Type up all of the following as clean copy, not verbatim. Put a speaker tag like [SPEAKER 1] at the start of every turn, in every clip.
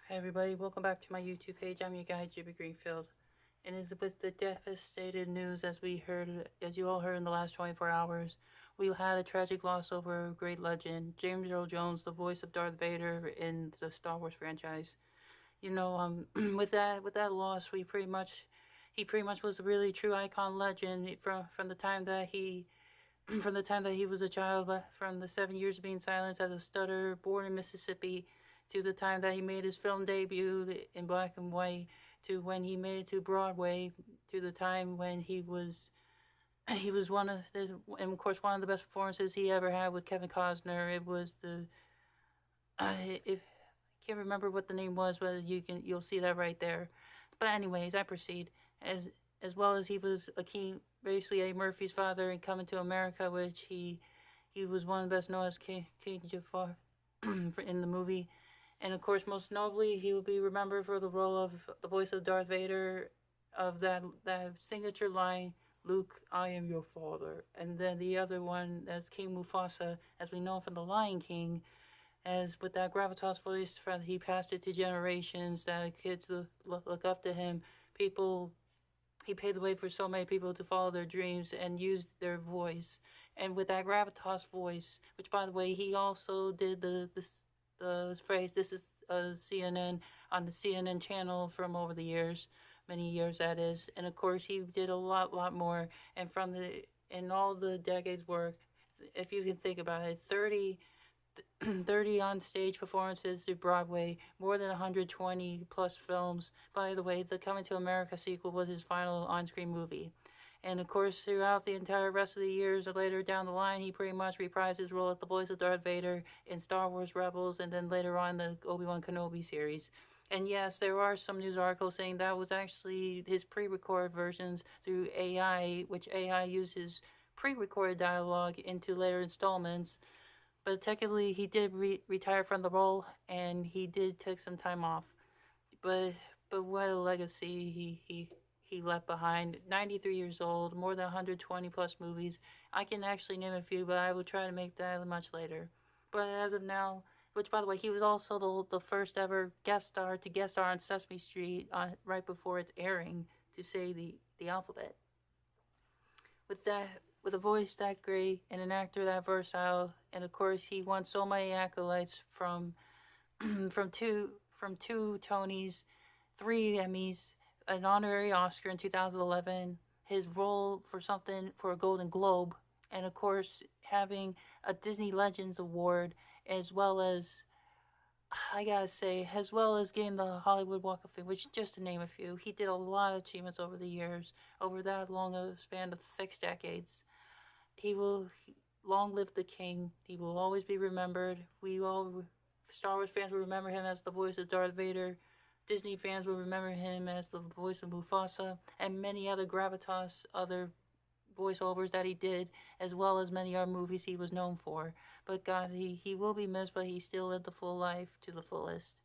[SPEAKER 1] Hey everybody, welcome back to my YouTube page. I'm your guy, Jimmy Greenfield. And it's with the devastated news as you all heard in the last 24 hours, we had a tragic loss over a great legend, James Earl Jones, the voice of Darth Vader in the Star Wars franchise. With that loss, he pretty much was a really true icon legend from the time that he from the time that he was a child, from the 7 years of being silenced as a stutter, born in Mississippi, to the time that he made his film debut in black and white, to when he made it to Broadway, to the time when he was and of course one of the best performances he ever had with Kevin Costner. It was I can't remember what the name was, but you'll see that right there. But anyways, I proceed. As well as he was basically Eddie Murphy's father in Coming to America, which he was one of the best known as King Jafar in the movie. And of course, most notably, he will be remembered for the role of the voice of Darth Vader, of that signature line, "Luke, I am your father." And then the other one as King Mufasa, as we know from The Lion King, as with that gravitas voice, he passed it to generations that kids look up to him. He paved the way for so many people to follow their dreams and use their voice. And with that gravitas voice, which by the way, he also did the phrase, "This is CNN," on the CNN channel from over the years, many years that is. And of course, he did a lot more. And in all the decades work, if you can think about it, 30 on-stage performances to Broadway, more than 120 plus films. By the way, the Coming to America sequel was his final on-screen movie. And of course, throughout the entire rest of the years or later down the line, he pretty much reprised his role as the voice of Darth Vader in Star Wars Rebels, and then later on the Obi-Wan Kenobi series. And yes, there are some news articles saying that was actually his pre-recorded versions through AI, which AI uses pre-recorded dialogue into later installments. But technically, he did retire from the role, and he did take some time off. But what a legacy he left behind. 93 years old, more than 120 plus movies. I can actually name a few, but I will try to make that much later. But as of now, which by the way, he was also the first ever guest star on Sesame Street right before its airing to say the alphabet. With a voice that great and an actor that versatile, and of course he won so many accolades from two Tonys, 3 Emmys, an honorary Oscar in 2011, his role for a Golden Globe, and of course having a Disney Legends Award, as well as I gotta say, as well as getting the Hollywood Walk of Fame, which just to name a few. He did a lot of achievements over the years, over that long a span of 6 decades. Long live the king. He will always be remembered. Star Wars fans will remember him as the voice of Darth Vader. Disney fans will remember him as the voice of Mufasa, and many other other voiceovers that he did, as well as many other movies he was known for. But God, he will be missed, but he still lived the full life to the fullest.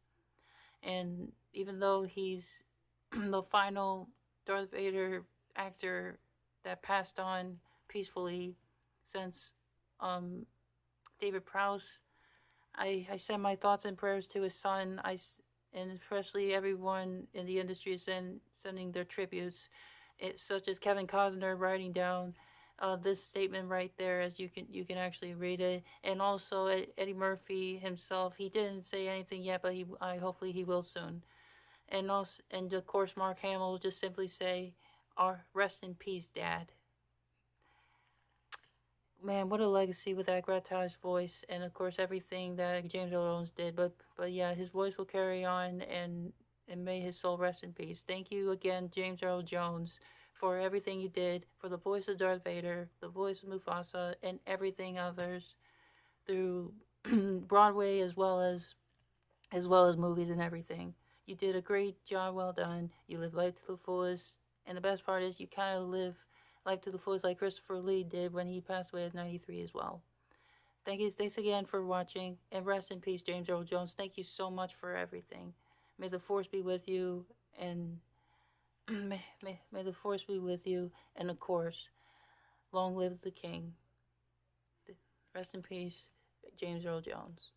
[SPEAKER 1] And even though he's the final Darth Vader actor that passed on peacefully since David Prowse, I send my thoughts and prayers to his son. And especially everyone in the industry is sending their tributes, such as Kevin Costner writing down this statement right there, as you can actually read it, and also Eddie Murphy himself. He didn't say anything yet, but hopefully he will soon. And of course Mark Hamill will just simply say, "Rest in peace, Dad." Man, what a legacy with that gratized voice, and of course everything that James Earl Jones did. But yeah, his voice will carry on, and may his soul rest in peace. Thank you again, James Earl Jones, for everything you did for the voice of Darth Vader, the voice of Mufasa, and everything others through Broadway as well as movies and everything. You did a great job. Well done. You lived life to the fullest, and the best part is you kind of live life to the fullest like Christopher Lee did when he passed away at 93 as well. Thanks again for watching, and rest in peace, James Earl Jones. Thank you so much for everything. May the force be with you, and may the force be with you, and of course, long live the king. Rest in peace, James Earl Jones.